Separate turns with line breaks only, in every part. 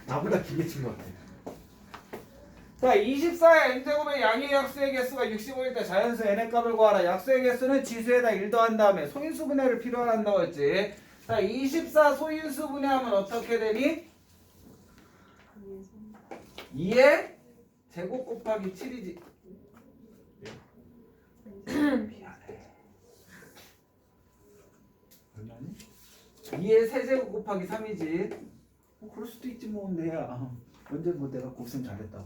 나보다 길게 친 것 같아. 자, 24의 n제곱의 양의 약수의 개수가 65일 때 자연수 n의 값을 구하라. 약수의 개수는 지수에다 1 더한 다음에 소인수 분해를 필요로 한다고 했지. 자, 24 소인수 분해하면 어떻게 되니? 2의 제곱 곱하기 7이지. 미안해. 얼마니? 2의 세제곱 곱하기 3이지. 그럴 수도 있지 뭐. 내야 언제 뭐 내가 곱셈 잘했다고.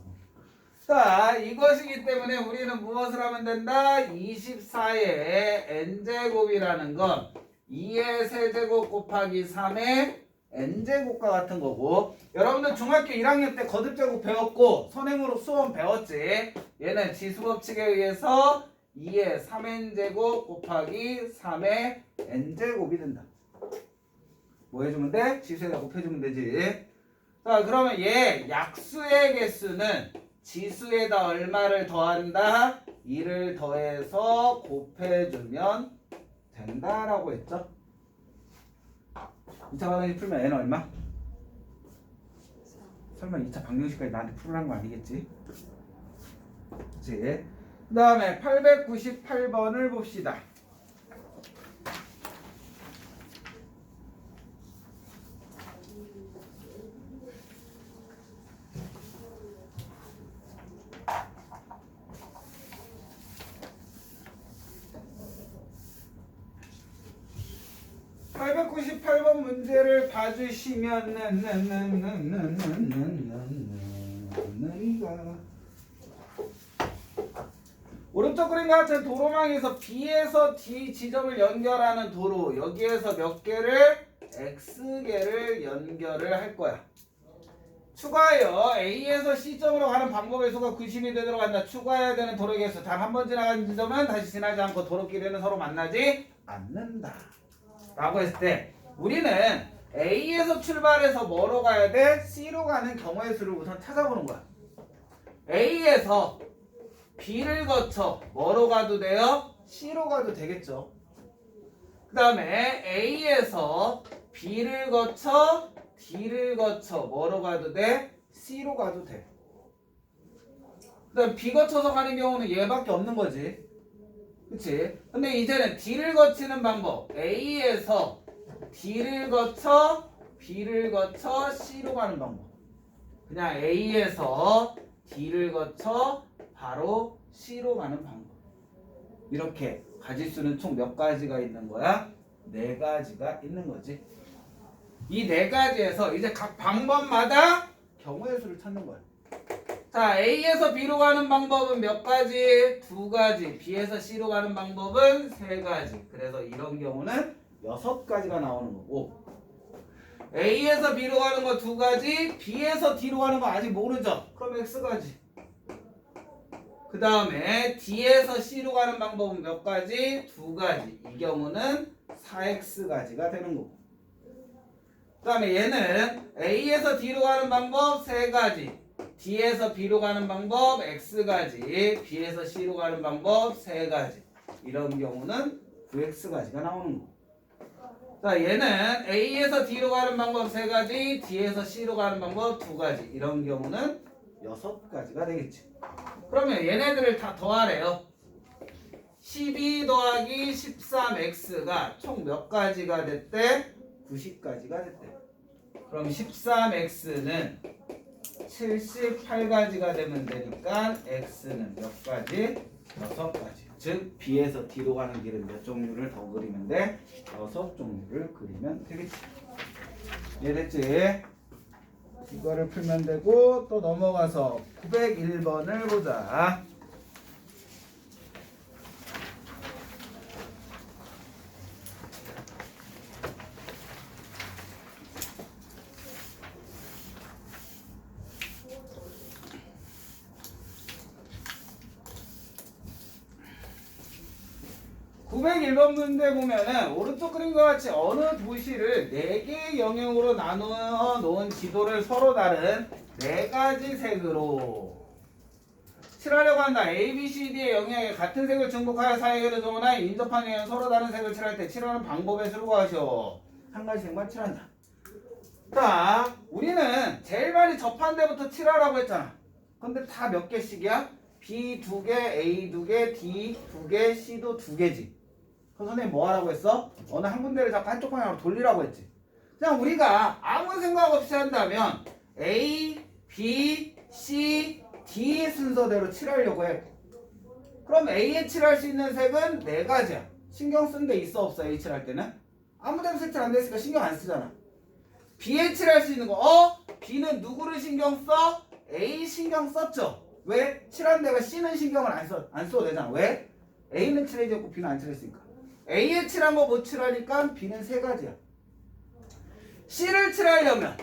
자, 이것이기 때문에 우리는 무엇을 하면 된다? 24의 n제곱이라는 건 2의 세제곱 곱하기 3의 n제곱과 같은 거고, 여러분들 중학교 1학년 때 거듭제곱 배웠고 선행으로 수원 배웠지. 얘는 지수법칙에 의해서 2의 3n제곱 곱하기 3의 n제곱이 된다. 뭐 해주면 돼? 지수에다 곱해주면 되지. 자, 그러면 얘 약수의 개수는 지수에다 얼마를 더한다? 2를 더해서 곱해주면 된다라고 했죠. 2차 방정식 풀면 n은 얼마? 설마 2차 방정식까지 나한테 풀으라는 거 아니겠지? 그치? 그 다음에 898번을 봅시다. 898번 문제를 봐주시면은 오른쪽 그림과 같은 도로망에서 B에서 D 지점을 연결하는 도로, 여기에서 몇 개를? X개를 연결을 할 거야. 추가하여 A에서 C점으로 가는 방법의 수가 90이 되도록 한다. 추가해야 되는 도로의 개수 단 한 번 지나간 지점은 다시 지나지 않고 도로끼리는 서로 만나지 않는다 라고 했을 때, 우리는 A에서 출발해서 뭐로 가야 돼? C로 가는 경우의 수를 우선 찾아보는 거야. A에서 B를 거쳐 뭐로 가도 돼요? C로 가도 되겠죠. 그 다음에 A에서 B를 거쳐 D를 거쳐 뭐로 가도 돼? C로 가도 돼. 그 다음 B 거쳐서 가는 경우는 얘밖에 없는 거지. 그치? 근데 이제는 D를 거치는 방법, A에서 D를 거쳐 B를 거쳐 C로 가는 방법, 그냥 A에서 D를 거쳐 바로 C로 가는 방법. 이렇게 가지수는 총 몇 가지가 있는 거야? 4가지가 있는 거지. 이 4가지에서 이제 각 방법마다 경우의 수를 찾는 거야. 자, A에서 B로 가는 방법은 몇 가지? 2가지. B에서 C로 가는 방법은 3가지. 그래서 이런 경우는 6가지가 나오는 거고, A에서 B로 가는 거 2가지, B에서 D로 가는 거 아직 모르죠? 그럼 X가지. 그 다음에 D에서 C로 가는 방법은 몇 가지? 2가지. 이 경우는 4X가지가 되는 거고, 그 다음에 얘는 A에서 D로 가는 방법 3가지, D에서 B로 가는 방법 X가지, B에서 C로 가는 방법 3가지. 이런 경우는 9X가지가 나오는 거. 자, 얘는 A에서 D로 가는 방법 3가지, D에서 C로 가는 방법 2가지. 이런 경우는 6가지가 되겠지. 그러면 얘네들을 다 더하래요. 12 더하기 13X가 총 몇 가지가 됐대? 90가지가 됐대. 그럼 13X는 78가지가 되면 되니까 X는 몇 가지? 6가지. 즉 B에서 D로 가는 길은 몇 종류를 더 그리면 돼? 6종류를 그리면 되겠지. 이해됐지? 이거를 풀면 되고, 또 넘어가서 901번을 보자. 901번 문제 보면은 오른쪽 그림과 같이 어느 도시를 4개의 영역으로 나누어 놓은 지도를 서로 다른 4가지 색으로 칠하려고 한다. A, B, C, D의 영역에 같은 색을 중복하여 사이에를 정하여 인접한 영역에 서로 다른 색을 칠할 때 칠하는 방법에 수고하셔. 한 가지 색만 칠한다. 자, 우리는 제일 많이 접한 데부터 칠하라고 했잖아. 근데 다 몇 개씩이야? B 2개, A 2개, D 2개, C도 2개지. 그럼 선생님 뭐 하라고 했어? 어느 한 군데를 자꾸 한쪽 방향으로 돌리라고 했지. 그냥 우리가 아무 생각 없이 한다면 A, B, C, D 순서대로 칠하려고 해. 그럼 A에 칠할 수 있는 색은 4가지야. 신경 쓴 데 있어 없어? A 칠할 때는? 아무 데도 색칠 안 됐으니까 신경 안 쓰잖아. B에 칠할 수 있는 거 B는 누구를 신경 써? A 신경 썼죠. 왜? 칠한 데가 C는 신경을 안 써도 되잖아. 왜? A는 칠해졌고 B는 안 칠했으니까. A에 칠한 거 못 칠하니까 B는 3가지야. C를 칠하려면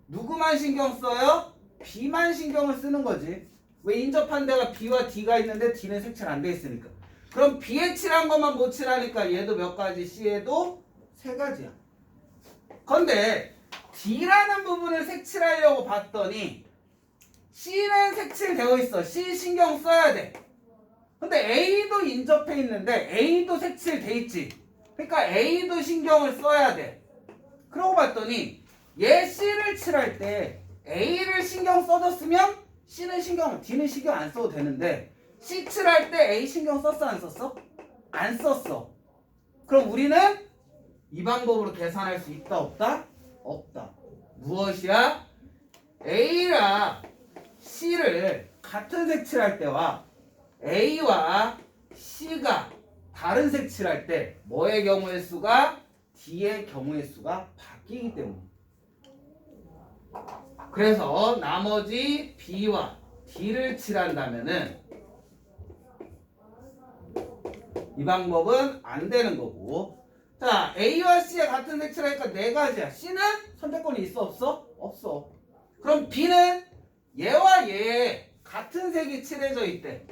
누구만 신경 써요? B만 신경을 쓰는 거지. 왜? 인접한 데가 B와 D가 있는데 D는 색칠 안 돼 있으니까. 그럼 B에 칠한 것만 못 칠하니까 얘도 몇 가지, C에도 3가지야. 근데 D라는 부분을 색칠하려고 봤더니 C는 색칠되어 있어. C 신경 써야 돼. 근데 A도 인접해 있는데 A도 색칠돼 있지. 그러니까 A도 신경을 써야 돼. 그러고 봤더니 얘 C를 칠할 때 A를 신경 써줬으면 D는 신경 안 써도 되는데 C 칠할 때 A 신경 썼어 안 썼어? 안 썼어. 그럼 우리는 이 방법으로 계산할 수 있다 없다? 없다. 무엇이야? A랑 C를 같은 색 칠할 때와 A와 C가 다른 색 칠할 때 뭐의 경우의 수가? D의 경우의 수가 바뀌기 때문에. 그래서 나머지 B와 D를 칠한다면은 이 방법은 안 되는 거고. 자, A와 C가 같은 색 칠하니까 4가지야. C는 선택권이 있어 없어? 없어. 그럼 B는 얘와 얘 같은 색이 칠해져 있대.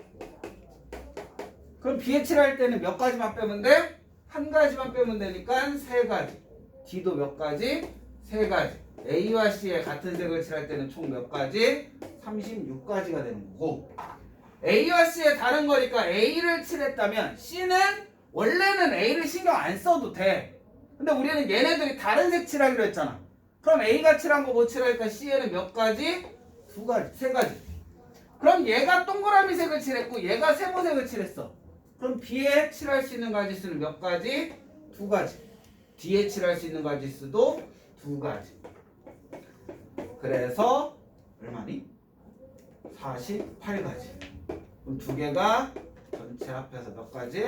그럼 B에 칠할 때는 몇 가지만 빼면 돼? 한 가지만 빼면 되니까 3가지. D도 몇 가지? 3가지. A와 C의 같은 색을 칠할 때는 총 몇 가지? 36가지가 되는 거고. A와 C의 다른 거니까 A를 칠했다면 C는 원래는 A를 신경 안 써도 돼. 근데 우리는 얘네들이 다른 색 칠하기로 했잖아. 그럼 A가 칠한 거 못 칠하니까 C에는 몇 가지? 2가지, 3가지. 그럼 얘가 동그라미 색을 칠했고 얘가 세모색을 칠했어. 그럼 B에 칠할 수 있는 가지수는 몇 가지? 2가지. D에 칠할 수 있는 가지수도 2가지. 그래서 얼마니? 48가지. 그럼 2개가 전체 합해서 몇 가지?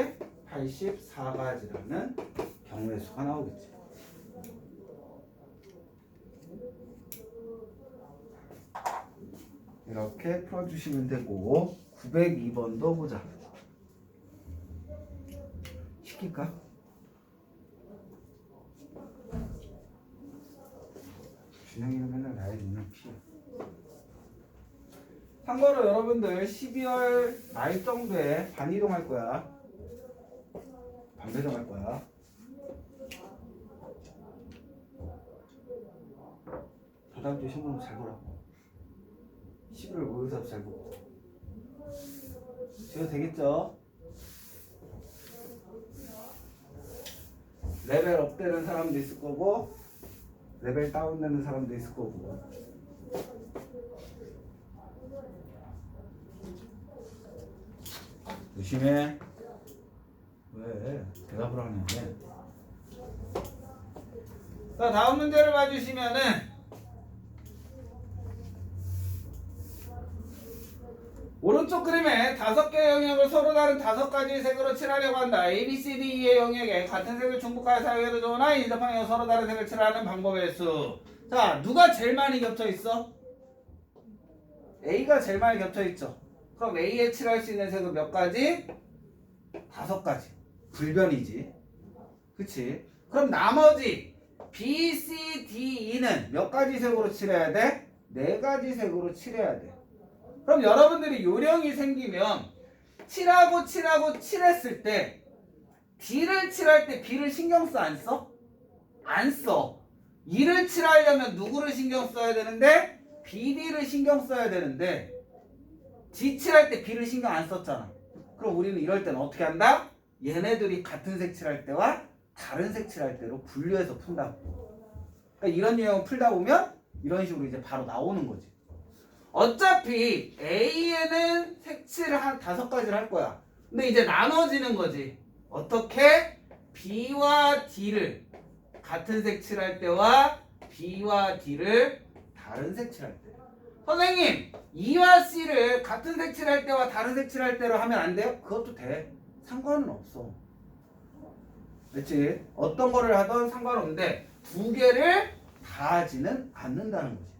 84가지라는 경우의 수가 나오겠지. 이렇게 풀어주시면 되고 902번도 보자. 시킬까? 준영이는 맨날 나의 눈을 피해. 참고로 여러분들 12월 말 정도에 반이동할 거야. 반배정할 거야. 다다음 주에 신문 잘 보라고. 11월 모의고사도 잘 보고. 지금 되겠죠? 레벨 업되는 사람도 있을 거고 레벨 다운되는 사람도 있을 거고. 조심해. 왜 대답을 하냐. 자, 다음 문제를 봐주시면은 오른쪽 그림에 5개의 영역을 서로 다른 5가지의 색으로 칠하려고 한다. A, B, C, D, E의 영역에 같은 색을 중복하여 사용해도 좋으나 인접하여 서로 다른 색을 칠하는 방법의 수. 자, 누가 제일 많이 겹쳐 있어? A가 제일 많이 겹쳐 있죠. 그럼 A에 칠할 수 있는 색은 몇 가지? 5가지. 불변이지. 그치? 그럼 나머지 B, C, D, E는 몇 가지 색으로 칠해야 돼? 4가지 색으로 칠해야 돼. 그럼 여러분들이 요령이 생기면 칠하고 칠했을 때 D를 칠할 때 B를 신경 써 안 써? 안 써. E를 칠하려면 누구를 신경 써야 되는데? BD를 신경 써야 되는데 D 칠할 때 B를 신경 안 썼잖아. 그럼 우리는 이럴 때는 어떻게 한다? 얘네들이 같은 색 칠할 때와 다른 색 칠할 때로 분류해서 푼다고. 그러니까 이런 유형을 풀다 보면 이런 식으로 이제 바로 나오는 거지. 어차피 A에는 색칠을 한 5가지를 할 거야. 근데 이제 나눠지는 거지. 어떻게? B와 D를 같은 색 칠할 때와 B와 D를 다른 색 칠할 때. 선생님, E와 C를 같은 색 칠할 때와 다른 색 칠할 때로 하면 안 돼요? 그것도 돼. 상관은 없어. 그렇지? 어떤 거를 하든 상관없는데 두 개를 다 하지는 않는다는 거지.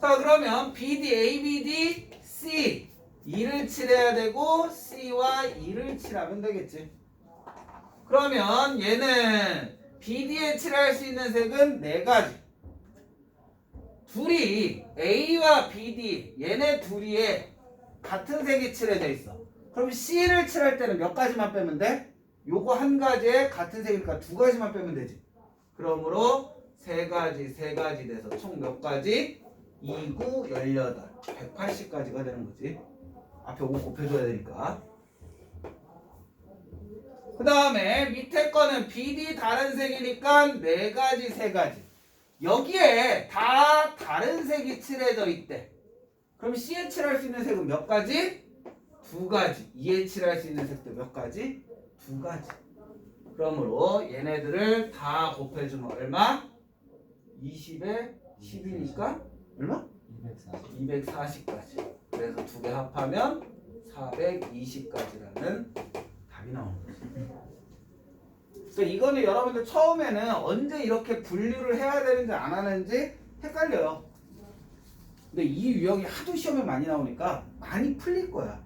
자, 그러면 BD, ABD, C 2를 칠해야 되고 C와 2를 칠하면 되겠지. 그러면 얘는 BD에 칠할 수 있는 색은 4가지. 둘이 A와 BD 얘네 둘이에 같은 색이 칠해져 있어. 그럼 C를 칠할 때는 몇 가지만 빼면 돼? 요거 한 가지에 같은 색이니까 2가지만 빼면 되지. 그러므로 3가지 돼서 총 몇 가지? 2, 9, 18, 180가지가 되는 거지. 앞에 5 곱해줘야 되니까. 그 다음에 밑에 거는 BD 다른 색이니까 4가지, 3가지. 여기에 다 다른 색이 칠해져 있대. 그럼 C에 칠할 수 있는 색은 몇 가지? 2가지. E에 칠할 수 있는 색도 몇 가지? 2가지. 그러므로 얘네들을 다 곱해주면 얼마? 20에 10이니까 얼마? 240까지. 그래서 2개 합하면 420까지라는 답이 나오는 거지. 그러니까 이거는 여러분들 처음에는 언제 이렇게 분류를 해야 되는지 안 하는지 헷갈려요. 근데 이 유형이 하도 시험에 많이 나오니까 많이 풀릴 거야.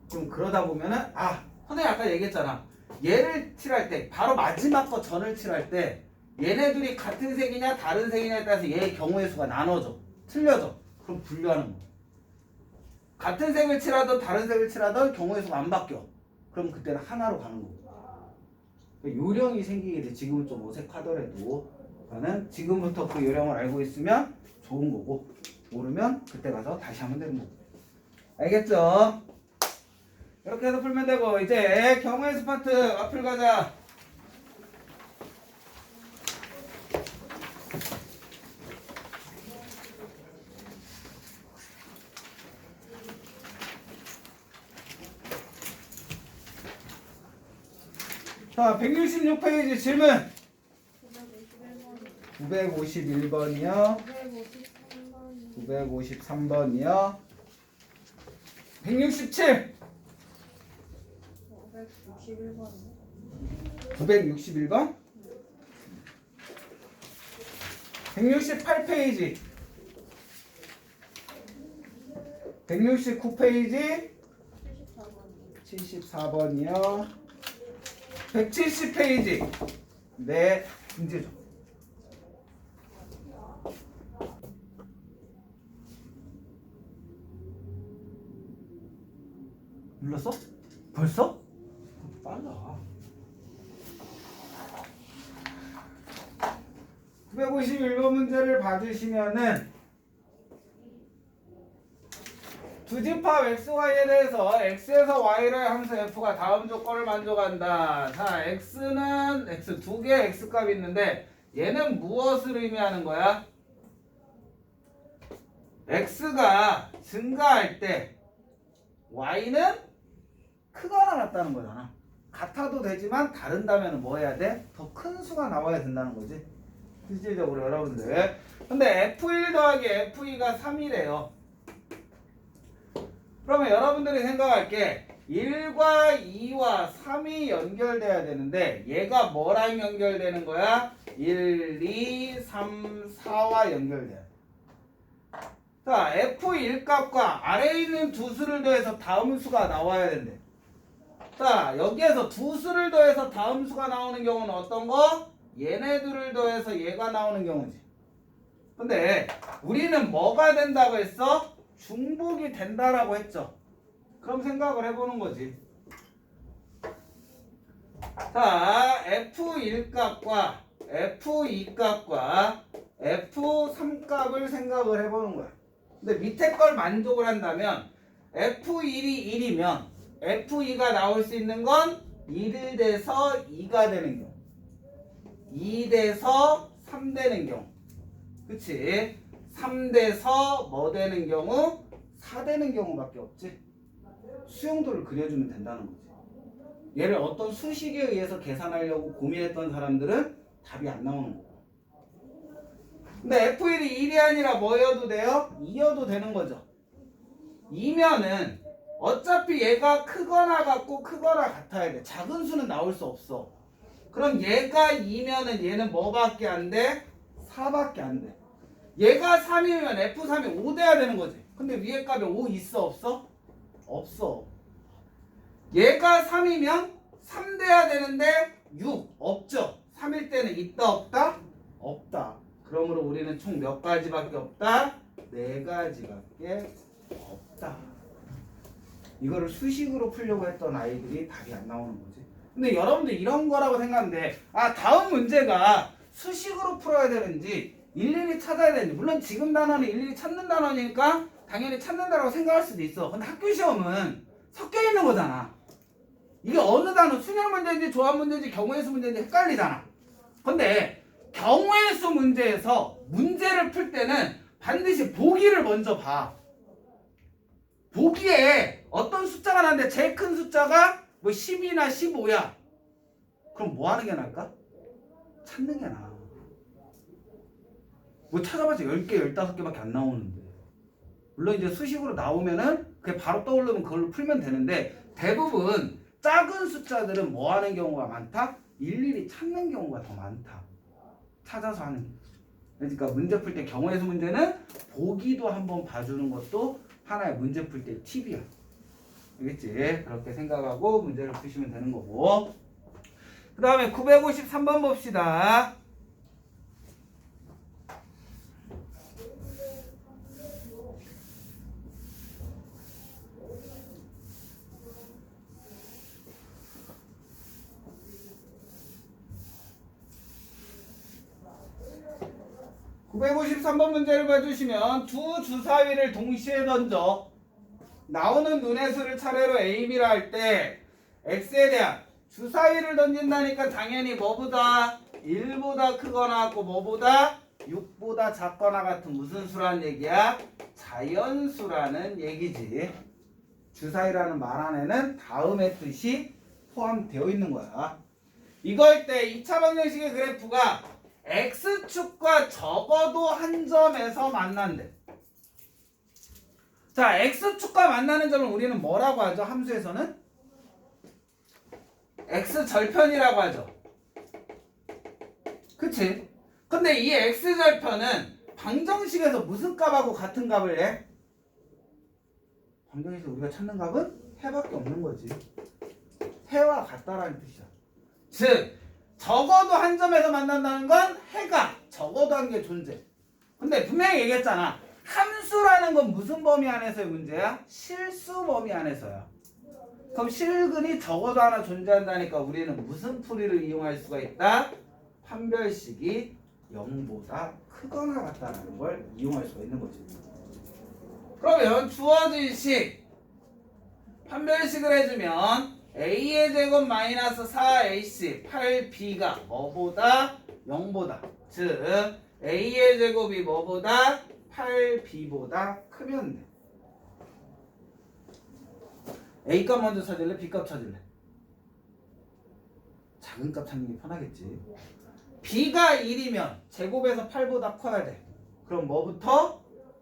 그럼 그러다 보면은 선생님 아까 얘기했잖아. 얘를 칠할 때 바로 마지막 거 전을 칠할 때 얘네들이 같은 색이냐 다른 색이냐에 따라서 얘의 경우의 수가 나눠져. 틀려져. 그럼 분류하는 거야. 같은 색을 칠하든 다른 색을 칠하든 경우의 수가 안 바뀌어. 그럼 그때는 하나로 가는 거고. 요령이 생기게 돼. 지금은 좀 어색하더라도 그러니까는 지금부터 그 요령을 알고 있으면 좋은 거고 모르면 그때 가서 다시 하면 되는 거고. 알겠죠? 이렇게 해서 풀면 되고 이제 경우의 수 파트 앞을 가자. 자, 166페이지 질문. 951번이요. 953번이요. 167. 961번. 168페이지. 169페이지. 74번이요. 170페이지. 네, 문제 좀. 눌렀어? 벌써? 빨라. 951번 문제를 봐주시면은 두집합 xy에 대해서 x에서 y를 함수 f가 다음 조건을 만족한다. 자, x는 x 두 개의 x값이 있는데 얘는 무엇을 의미하는 거야? x가 증가할 때 y는 크거나 같다는 거잖아. 같아도 되지만 다른다면 뭐 해야 돼? 더 큰 수가 나와야 된다는 거지. 실질적으로 여러분들. 근데 f1 더하기 f2가 3이래요. 그러면 여러분들이 생각할 게 1과 2와 3이 연결돼야 되는데 얘가 뭐랑 연결되는 거야? 1, 2, 3, 4와 연결돼야 돼. 자, F1 값과 아래에 있는 두 수를 더해서 다음 수가 나와야 된대. 자, 여기에서 두 수를 더해서 다음 수가 나오는 경우는 어떤 거? 얘네들을 더해서 얘가 나오는 경우지. 근데 우리는 뭐가 된다고 했어? 중복이 된다라고 했죠. 그럼 생각을 해보는 거지. 자, F1 값과 F2 값과 F3 값을 생각을 해보는 거야. 근데 밑에 걸 만족을 한다면 F1이 1이면 F2가 나올 수 있는 건 1 돼서 2가 되는 경우, 2 돼서 3 되는 경우, 그치? 3 돼서 뭐 되는 경우? 4 되는 경우밖에 없지. 수용도를 그려주면 된다는 거지. 얘를 어떤 수식에 의해서 계산하려고 고민했던 사람들은 답이 안 나오는 거야. 근데 F1이 1이 아니라 뭐여도 돼요? 2여도 되는 거죠. 2면은 어차피 얘가 크거나 같고 크거나 같아야 돼. 작은 수는 나올 수 없어. 그럼 얘가 2면은 얘는 뭐밖에 안 돼? 4밖에 안 돼. 얘가 3이면 F3이 5 돼야 되는 거지. 근데 위에 값에 5 있어 없어? 없어. 얘가 3이면 3 돼야 되는데 6 없죠. 3일 때는 있다 없다? 없다. 그러므로 우리는 총 몇 가지밖에 없다? 4가지밖에 없다. 이거를 수식으로 풀려고 했던 아이들이 답이 안 나오는 거지. 근데 여러분들 이런 거라고 생각하는데, 아, 다음 문제가 수식으로 풀어야 되는지 일일이 찾아야 되는지, 물론 지금 단어는 일일이 찾는 단어니까 당연히 찾는다라고 생각할 수도 있어. 근데 학교 시험은 섞여 있는 거잖아. 이게 어느 단어, 순열 문제인지 조합 문제인지 경우의 수 문제인지 헷갈리잖아. 근데 경우의 수 문제에서 문제를 풀 때는 반드시 보기를 먼저 봐. 보기에 어떤 숫자가 나는데 제일 큰 숫자가 뭐 10이나 15야. 그럼 뭐 하는 게 나을까? 찾는 게 나아. 뭐 찾아봤자 10개, 15개밖에 안 나오는데. 물론 이제 수식으로 나오면은 그게 바로 떠오르면 그걸로 풀면 되는데, 대부분 작은 숫자들은 뭐 하는 경우가 많다? 일일이 찾는 경우가 더 많다. 찾아서 하는 게. 그러니까 문제 풀 때 경우의 수 문제는 보기도 한번 봐주는 것도 하나의 문제 풀 때 팁이야. 알겠지? 그렇게 생각하고 문제를 푸시면 되는 거고. 그 다음에 953번 봅시다. (953번) 문제를 봐주시면 두 주사위를 동시에 던져 나오는 눈의 수를 차례로 A, B라 할 때 X에 대한 주사위를 던진다니까 당연히 뭐보다 1보다 크거나 같고 뭐보다 6보다 작거나 같은 무슨 수라는 얘기야? 자연수라는 얘기지. 주사위라는 말 안에는 다음의 뜻이 포함되어 있는 거야. 이걸 때 2차 방정식의 그래프가 X축과 적어도 한 점에서 만난대. 자, X축과 만나는 점을 우리는 뭐라고 하죠? 함수에서는? X절편이라고 하죠. 그치? 근데 이 X절편은 방정식에서 무슨 값하고 같은 값을 내? 방정식에서 우리가 찾는 값은 해밖에 없는 거지. 해와 같다라는 뜻이야. 즉 적어도 한 점에서 만난다는 건 해가 적어도 한 개 존재. 근데 분명히 얘기했잖아. 함수라는 건 무슨 범위 안에서의 문제야? 실수 범위 안에서야. 그럼 실근이 적어도 하나 존재한다니까 우리는 무슨 풀이를 이용할 수가 있다? 판별식이 0보다 크거나 같다는 걸 이용할 수가 있는 거지. 그러면 주어진 식 판별식을 해주면 A의 제곱 마이너스 4AC 8B가 뭐보다 0보다, 즉 A의 제곱이 뭐보다 8B보다 크면 돼. A값 먼저 찾을래? B값 찾을래? 작은 값 찾는 게 편하겠지. B가 1이면 제곱에서 8보다 커야 돼. 그럼 뭐부터?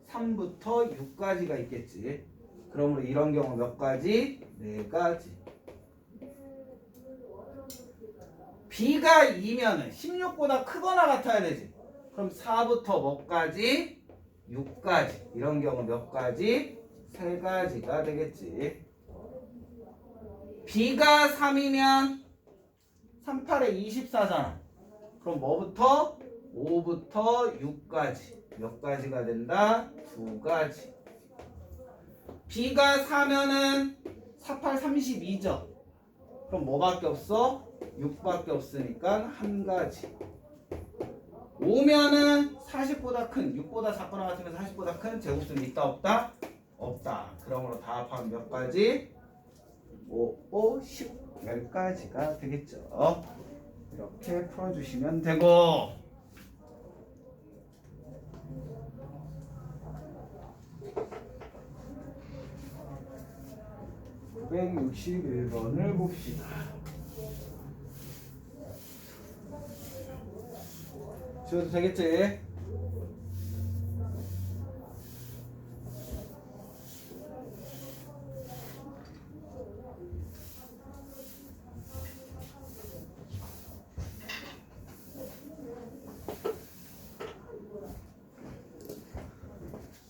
3부터 6까지가 있겠지. 그러므로 이런 경우 몇 가지? 4가지. B가 2면은 16보다 크거나 같아야 되지. 그럼 4부터 뭐까지? 6까지. 이런 경우 몇 가지? 3가지가 되겠지. B가 3이면 3, 8에 24잖아. 그럼 뭐부터? 5부터 6까지. 몇 가지가 된다? 2가지. B가 4면은 4, 8, 32죠. 그럼 뭐밖에 없어? 6밖에 없으니까 1가지. 5면은 40보다 큰, 6보다 작거나 같으면 40보다 큰 제곱수는 있다 없다? 없다. 그러므로 다 합하면 몇 가지? 5, 5, 10, 10가지가 되겠죠. 이렇게 풀어주시면 되고 961번을 봅시다. 지워도 되겠지?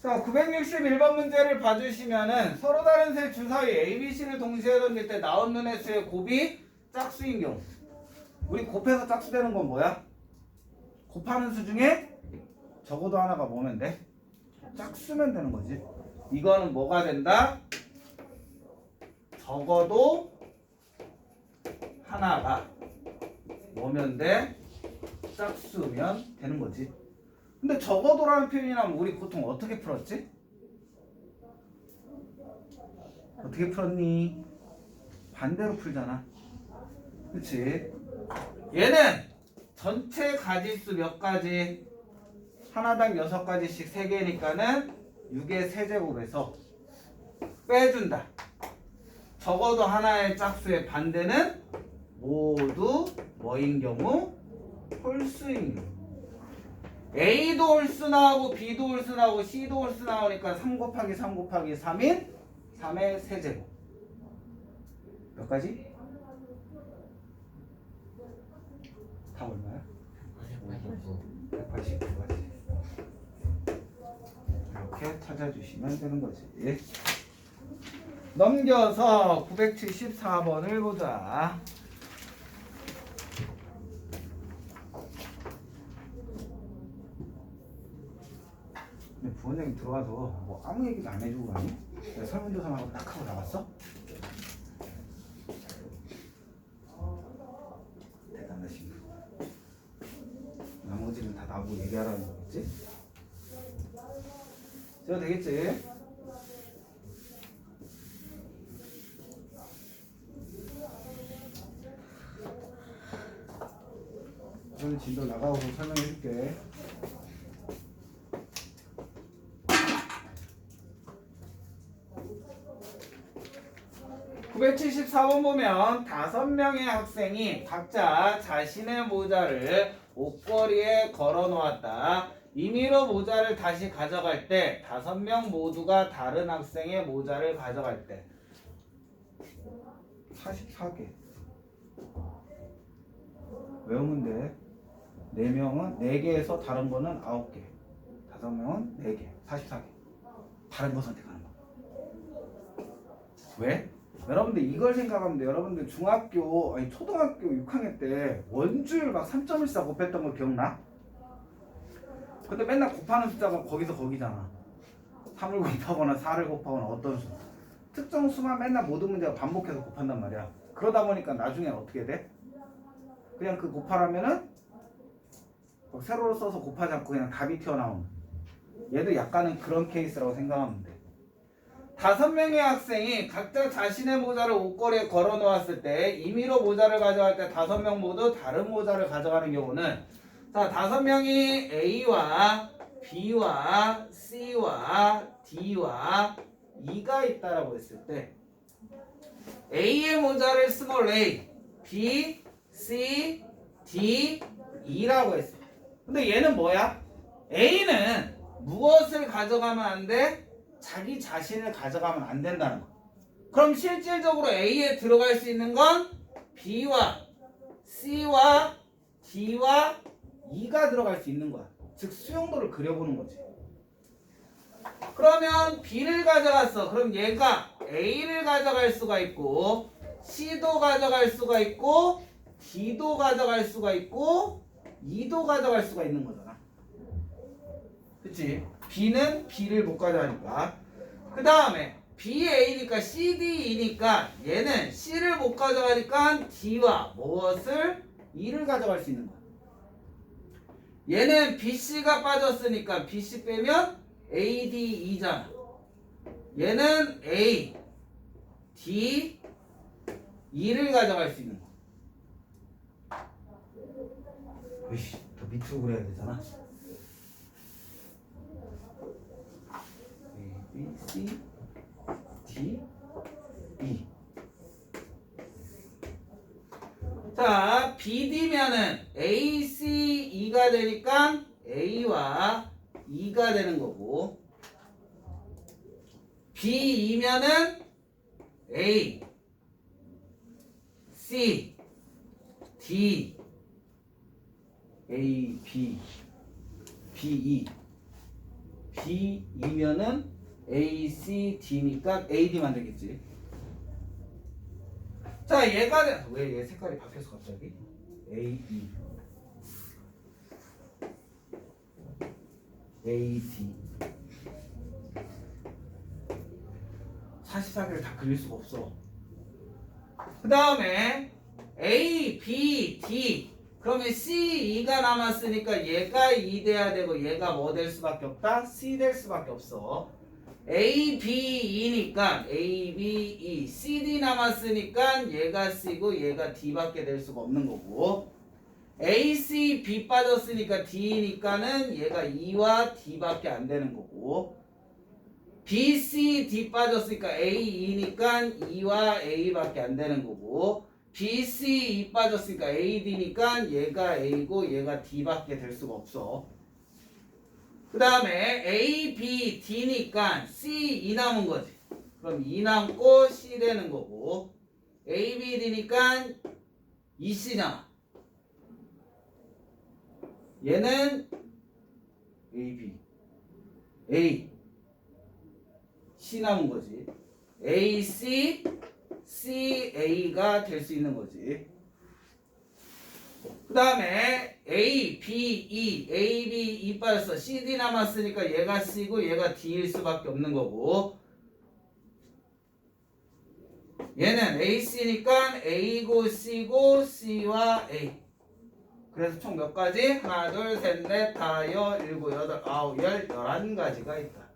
자, 961번 문제를 봐주시면은 서로 다른 세 주사위 ABC를 동시에 던질 때 나온 눈의 수의 곱이 짝수인 경우. 우리 곱해서 짝수 되는 건 뭐야? 곱하는 수 중에 적어도 하나가 뭐면 돼? 짝수면 되는 거지. 이거는 뭐가 된다? 적어도 하나가 뭐면 돼? 짝수면 되는 거지. 근데 적어도라는 표현이 나면 우리 보통 어떻게 풀었지? 어떻게 풀었니? 반대로 풀잖아. 그치? 얘는 전체 가지수 몇 가지? 하나당 6가지씩 3개니까는 6의 세제곱에서 빼준다. 적어도 하나의 짝수의 반대는 모두 뭐인 경우? 홀수인 경우. A도 홀수 나오고 B도 홀수 나오고 C도 홀수 나오니까 3 곱하기 3 곱하기 3인 3의 세제곱. 몇 가지? 다 얼마야? 189가지. 이렇게 찾아주시면 되는 거지. 넘겨서 974번을 보자. 근데 부원장님 들어와서 뭐 아무 얘기도 안 해주고 가니? 내가 설문조사만 하고 딱 하고 나갔어? 대단하신 분. 나머지는 다 나보고 얘기하라는 거겠지? 저 되겠지? 오늘 진도 나가고 설명해 줄게. (974번) 보면 5명의 학생이 각자 자신의 모자를 옷걸이에 걸어 놓았다. 임의로 모자를 다시 가져갈 때 5명 모두가 다른 학생의 모자를 가져갈 때 44개 외우면 돼. 4명은 4개에서 다른 거는 9개, 5명은 4개, 44개. 다른 거 선택하는 거. 왜? 여러분들 이걸 생각하면 돼. 여러분들 중학교 아니 초등학교 6학년 때 원주율 막 3.14 곱했던 거 기억나? 근데 맨날 곱하는 숫자가 거기서 거기잖아. 3을 곱하거나 4를 곱하거나 어떤 수 특정 수만 맨날 모든 문제가 반복해서 곱한단 말이야. 그러다 보니까 나중에 어떻게 돼? 그냥 그 곱하라면은 세로로 써서 곱하지 않고 그냥 답이 튀어나오는. 얘도 약간은 그런 케이스라고 생각하면 돼. 5명의 학생이 각자 자신의 모자를 옷걸이에 걸어 놓았을 때 임의로 모자를 가져갈 때 5명 모두 다른 모자를 가져가는 경우는 자 5명이 A와 B와 C와 D와 E가 있다라고 했을 때 A의 모자를 스몰 a, B, C, D, E라고 했어. 근데 얘는 뭐야? A는 무엇을 가져가면 안 돼? 자기 자신을 가져가면 안 된다는 거. 그럼 실질적으로 A에 들어갈 수 있는 건 B와 C와 D와 E가 들어갈 수 있는 거야. 즉 수용도를 그려보는 거지. 그러면 B를 가져갔어. 그럼 얘가 A를 가져갈 수가 있고 C도 가져갈 수가 있고 D도 가져갈 수가 있고 E도 가져갈 수가 있는 거잖아. 그치? B는 B를 못 가져가니까. 그 다음에 BA니까 CDE니까 얘는 C를 못 가져가니까 D와 무엇을? E를 가져갈 수 있는 거야. 얘는 BC가 빠졌으니까 BC 빼면 ADE잖아. 얘는 A, D, E를 가져갈 수 있는 거. 으이씨, 더 밑으로 그려야 되잖아. A, B, C, D, E. 자, BD면은 A, C, E가 되니까 A와 E가 되는 거고, BE면은 A, C, D, A, B, BE. BE면은 A, C, D니까 AD만 되겠지. 자, 얘가 왜 얘 색깔이 바뀌었어 갑자기? A, E, A, D. 44개를 다 그릴 수가 없어. 그 다음에 A, B, D. 그러면 C, E가 남았으니까 얘가 E 돼야 되고 얘가 뭐 될 수밖에 없다? C 될 수밖에 없어. A, B, E니까 A, B, E, C, D 남았으니까 얘가 C고 얘가 D밖에 될 수가 없는 거고, A, C, B 빠졌으니까 D니까는 얘가 E와 D밖에 안 되는 거고, B, C, D 빠졌으니까 A, E니까 E와 A밖에 안 되는 거고, B, C, E 빠졌으니까 A, D니까 얘가 A고 얘가 D밖에 될 수가 없어. 그 다음에 A, B, D니까 C, E 남은 거지. 그럼 E 남고 C 되는 거고, A, B, D니까 E, C 남아. 얘는 A, B, A, C 남은 거지. A, C, C, A가 될 수 있는 거지. 그 다음에 A, B, E, A, B, E 빠졌어. C, D 남았으니까 얘가 C고 얘가 D일 수밖에 없는 거고, 얘는 A, C니까 A고 C고 C와 A. 그래서 총 몇 가지? 하나, 둘, 셋, 넷, 다, 여, 일곱, 여덟, 아홉, 열, 11가지가 있다.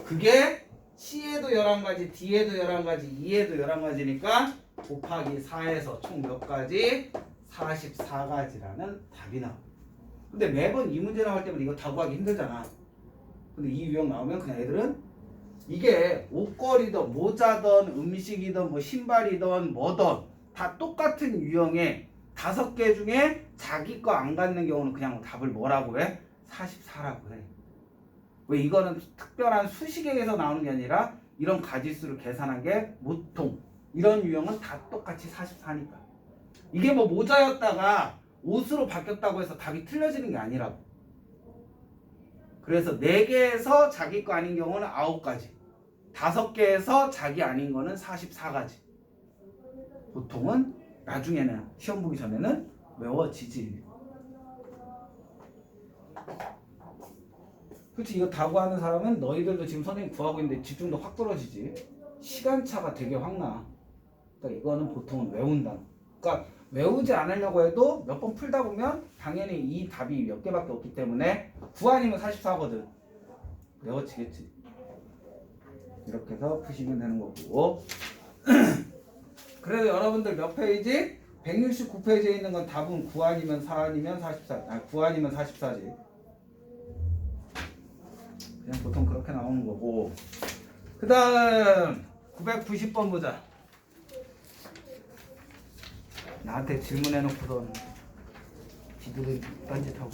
그게 C에도 11가지, D에도 11가지, E에도 11가지니까 곱하기 4에서 총 몇 가지? 44가지라는 답이 나와. 근데 매번 이 문제 나올 때마다 이거 다 구하기 힘들잖아. 근데 이 유형 나오면 그냥 애들은 이게 옷걸이든 모자든 음식이든 뭐 신발이든 뭐든 다 똑같은 유형의 5개 중에 자기 거 안 갖는 경우는 그냥 답을 뭐라고 해? 44라고 해. 왜? 이거는 특별한 수식에서 나오는 게 아니라 이런 가지수를 계산한 게 보통 이런 유형은 다 똑같이 44니까. 이게 뭐 모자였다가 옷으로 바뀌었다고 해서 답이 틀려지는 게 아니라고. 그래서 4개에서 자기 거 아닌 경우는 9가지, 5개에서 자기 아닌 거는 44가지. 보통은 나중에는 시험 보기 전에는 외워지지. 그렇지. 이거 다 구하는 사람은 너희들도 지금 선생님 구하고 있는데 집중도 확 떨어지지. 시간차가 되게 확 나. 그러니까 이거는 보통은 외운다. 그러니까 외우지 않으려고 해도 몇 번 풀다 보면 당연히 이 답이 몇 개밖에 없기 때문에 9 아니면 44거든. 외워지겠지. 이렇게 해서 푸시면 되는 거고. 그래도 여러분들 몇 페이지? 169페이지에 있는 건 답은 9 아니면 4 아니면 44. 아니 9 아니면 44지. 그냥 보통 그렇게 나오는 거고. 그 다음 990번 보자. 나한테 질문해놓고선 지들은 딴짓하고.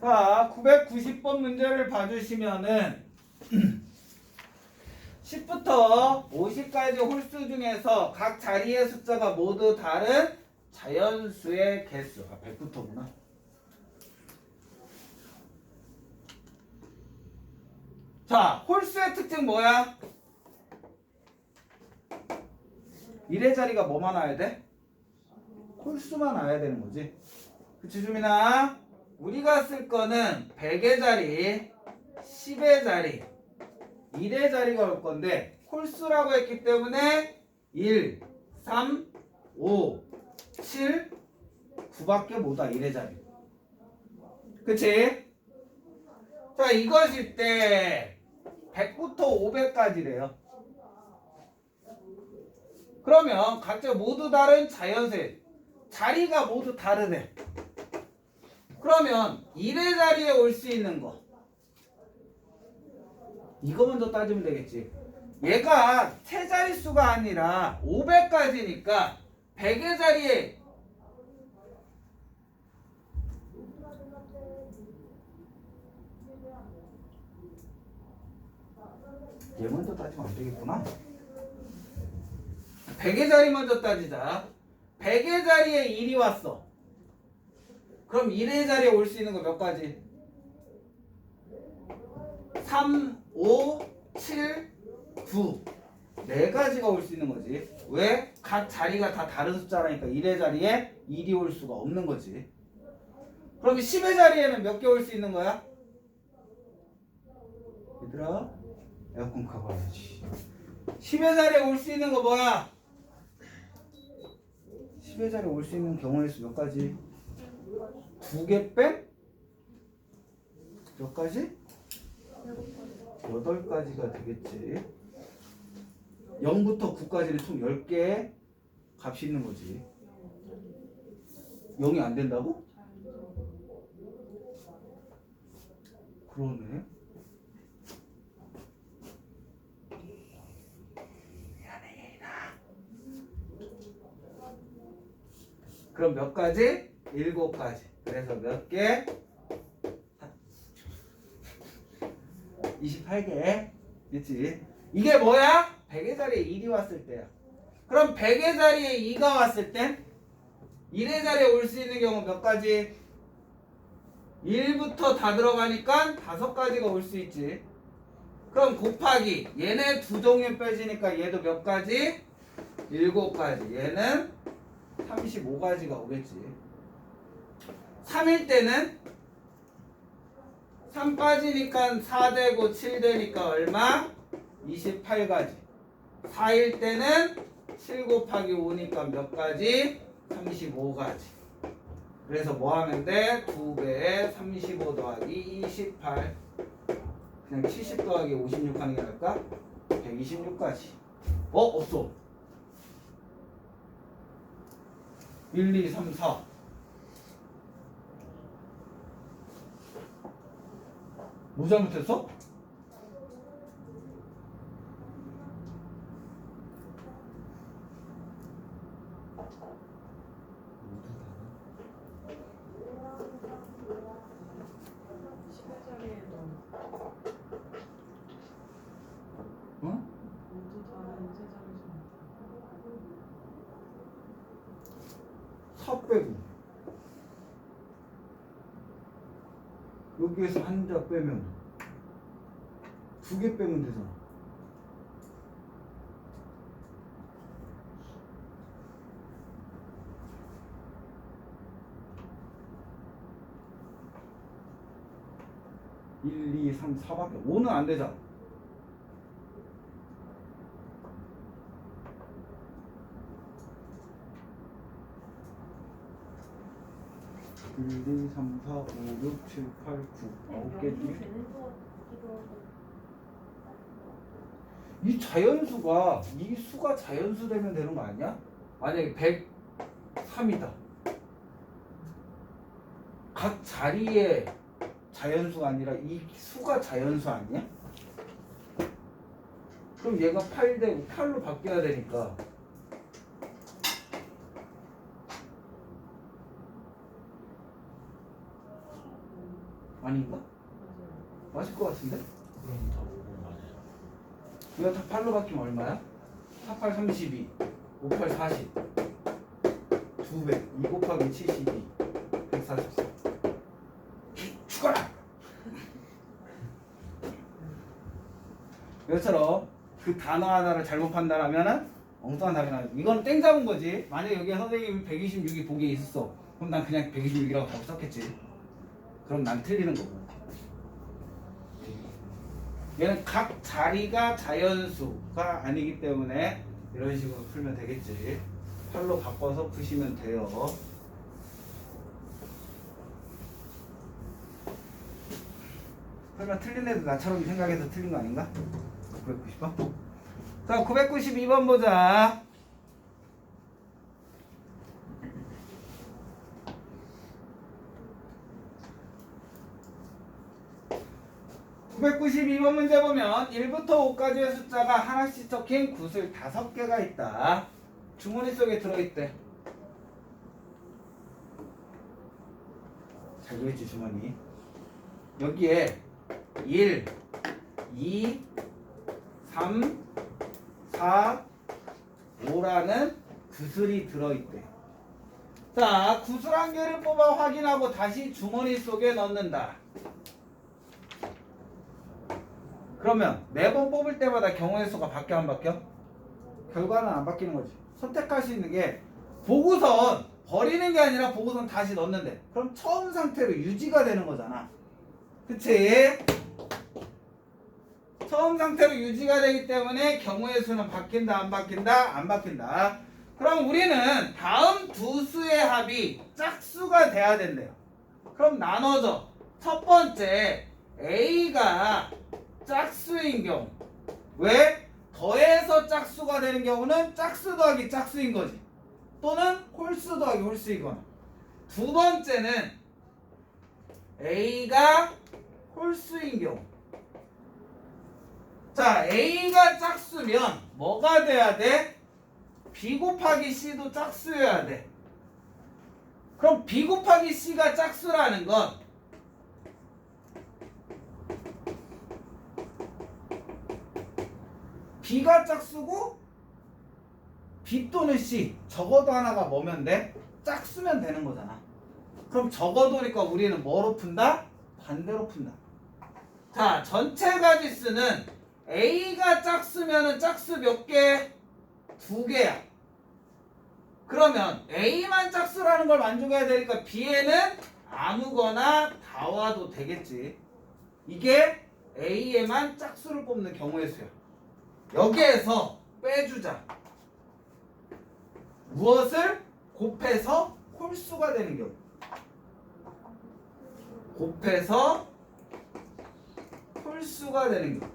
자, 990번 문제를 봐주시면은 10부터 50까지 홀수 중에서 각 자리의 숫자가 모두 다른 자연수의 개수. 100부터구나. 자, 홀수의 특징 뭐야? 1의 자리가 뭐만 와야 돼? 홀수만 와야 되는 거지. 그치 주민아? 우리가 쓸 거는 100의 자리, 10의 자리, 1의 자리가 올 건데 홀수라고 했기 때문에 1, 3, 5, 7, 9밖에 못와 1의 자리. 그치? 자, 이것일 때 100부터 500까지래요. 그러면 각자 모두 다른 자연수의 자리가 모두 다르네. 그러면 1의 자리에 올 수 있는 거 이거 먼저 따지면 되겠지. 얘가 세 자릿수가 아니라 500까지니까 100의 자리에 얘 먼저 따지면 안 되겠구나. 100의 자리 먼저 따지자. 100의 자리에 1이 왔어. 그럼 1의 자리에 올 수 있는 거 몇 가지? 3, 5, 7, 9. 네 가지가 올 수 있는 거지. 왜? 각 자리가 다 다른 숫자라니까 1의 자리에 1이 올 수가 없는 거지. 그럼 10의 자리에는 몇 개 올 수 있는 거야? 얘들아 에어컨 커버해야지. 10의 자리에 올 수 있는 거 뭐야? 10의 자리에 올 수 있는 경우의 수 몇 가지? 2개 뺀? 몇 가지? 8가지가 되겠지. 0부터 9까지는 총 10개의 값이 있는 거지. 0이 안 된다고? 그러네. 그럼 몇 가지? 7가지. 그래서 몇 개? 28개. 그치? 이게 뭐야? 100의 자리에 1이 왔을 때야. 그럼 100의 자리에 2가 왔을 땐 1의 자리에 올 수 있는 경우 몇 가지? 1부터 다 들어가니까 5가지가 올 수 있지. 그럼 곱하기 얘네 두 종류 빼지니까 얘도 몇 가지? 7가지. 얘는 35가지가 오겠지. 3일 때는 3 빠지니까 4 되고 7 되니까 얼마? 28가지. 4일 때는 7 곱하기 5니까 몇 가지? 35가지. 그래서 뭐 하면 돼? 2배에 35 더하기 28. 그냥 70 더하기 56 하는 게 나을까? 126가지. 없어. 1, 2, 3, 4. 뭐 잘못했어? 응? 사 빼고 여기에서 한 자 빼면 2개 빼면 되잖아. (1, 2, 3, 4밖에) 5는 안 되잖아. (1, 2, 3, 4, 5, 6, 7, 8, 9) 9개지. 이 자연수가 이 수가 자연수 되면 되는 거 아니야? 만약에 103이다. 각 자리에 자연수가 아니라 이 수가 자연수 아니야? 그럼 얘가 8 되고 8로 바뀌어야 되니까 아닌가? 맞을 것 같은데?
그럼 다 보고 맞아요.
이거 다 8로 바뀌면 얼마야? 4, 8, 32 5, 8, 40 2배 2 곱하기 72 144 죽어라! 이것처럼 그 단어 하나를 잘못 판단하면은 엉뚱한 답이 나요. 이건 땡 잡은 거지. 만약 여기에 선생님이 126이 보기에 있었어. 그럼 난 그냥 126이라고 답 썼겠지. 그럼 난 틀리는 거고. 얘는 각 자리가 자연수가 아니기 때문에 이런 식으로 풀면 되겠지. 8로 바꿔서 푸시면 돼요. 설마 틀린 애도 나처럼 생각해서 틀린 거 아닌가? 990번? 자, 992번 보자. 992번 문제 보면 1부터 5까지의 숫자가 하나씩 적힌 구슬 5개가 있다. 주머니 속에 들어있대. 잘 그렸지 주머니. 여기에 1, 2, 3, 4, 5라는 구슬이 들어있대. 자, 구슬 한 개를 뽑아 확인하고 다시 주머니 속에 넣는다. 그러면 매번 뽑을 때마다 경우의 수가 바뀌어 안 바뀌어? 결과는 안 바뀌는 거지. 선택할 수 있는 게 보고선 버리는 게 아니라 보고선 다시 넣는데 그럼 처음 상태로 유지가 되는 거잖아. 그치? 처음 상태로 유지가 되기 때문에 경우의 수는 바뀐다 안 바뀐다? 안 바뀐다. 그럼 우리는 다음 두 수의 합이 짝수가 돼야 된대요. 그럼 나눠져. 첫 번째 A가 짝수인 경우. 왜? 더해서 짝수가 되는 경우는 짝수 더하기 짝수인 거지. 또는 홀수 더하기 홀수이거나. 두 번째는 A가 홀수인 경우. 자, A가 짝수면 뭐가 돼야 돼? B 곱하기 C도 짝수여야 돼. 그럼 B 곱하기 C가 짝수라는 건 B가 짝수고 B 또는 C 적어도 하나가 뭐면 돼? 짝수면 되는 거잖아. 그럼 적어도니까 우리는 뭐로 푼다? 반대로 푼다. 자, 전체 가지수는 A가 짝수면은 짝수 몇 개? 2개야. 그러면 A만 짝수라는 걸 만족해야 되니까 B에는 아무거나 다 와도 되겠지. 이게 A에만 짝수를 뽑는 경우의 수야. 여기에서 빼주자. 무엇을? 곱해서 홀수가 되는 경우. 곱해서 홀수가 되는 경우.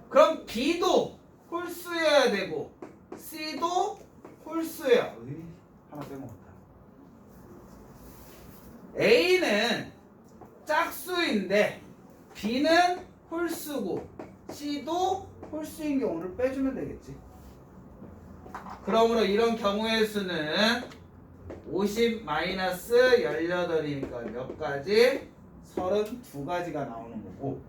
그럼 B도 홀수여야 되고 C도 홀수야. 하나 빼먹었다. A는 짝수인데 B는 홀수고 C도 홀수인 경우를 빼주면 되겠지. 그러므로 이런 경우의 수는 50-18이니까 몇 가지? 32가지가 나오는 거고.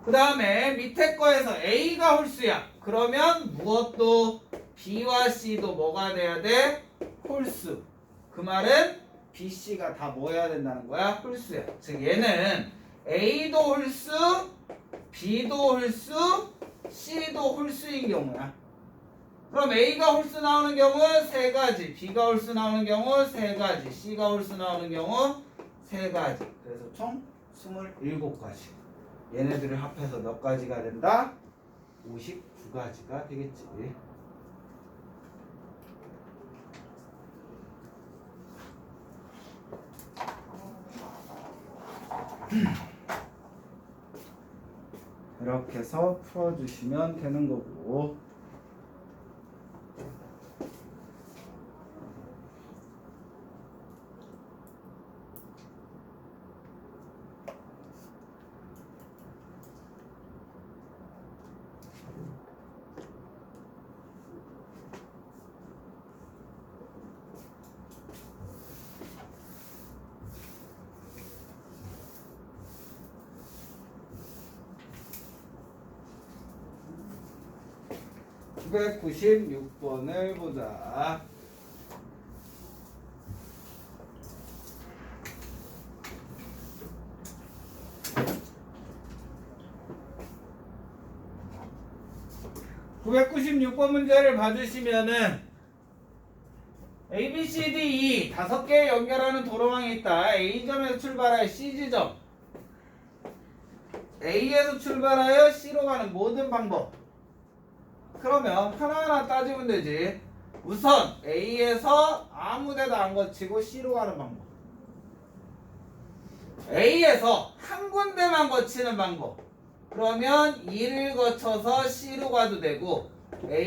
그 다음에 밑에 거에서 A가 홀수야. 그러면 무엇도 B와 C도 뭐가 돼야 돼? 홀수. 그 말은 B, C가 다 뭐 해야 된다는 거야? 홀수야. 즉 얘는 A도 홀수, B도 홀수, C도 홀수인 경우야. 그럼 A가 홀수 나오는 경우 3가지, B가 홀수 나오는 경우 3가지, C가 홀수 나오는 경우 3가지. 그래서 총 27가지. 얘네들을 합해서 몇 가지가 된다? 59가지가 되겠지. 이렇게 해서 풀어주시면 되는 거고. 백 96번을 보자. (996번) 문제를 봐주시면은 A, B, C, D, E 5개 연결하는 도로망이 있다. A점에서 출발하여 C지점, A에서 출발하여 C로 가는 모든 방법. 그러면 하나하나 따지면 되지. 우선 A에서 아무 데도 안 거치고 C로 가는 방법. A에서 한 군데만 거치는 방법. 그러면 E를 거쳐서 C로 가도 되고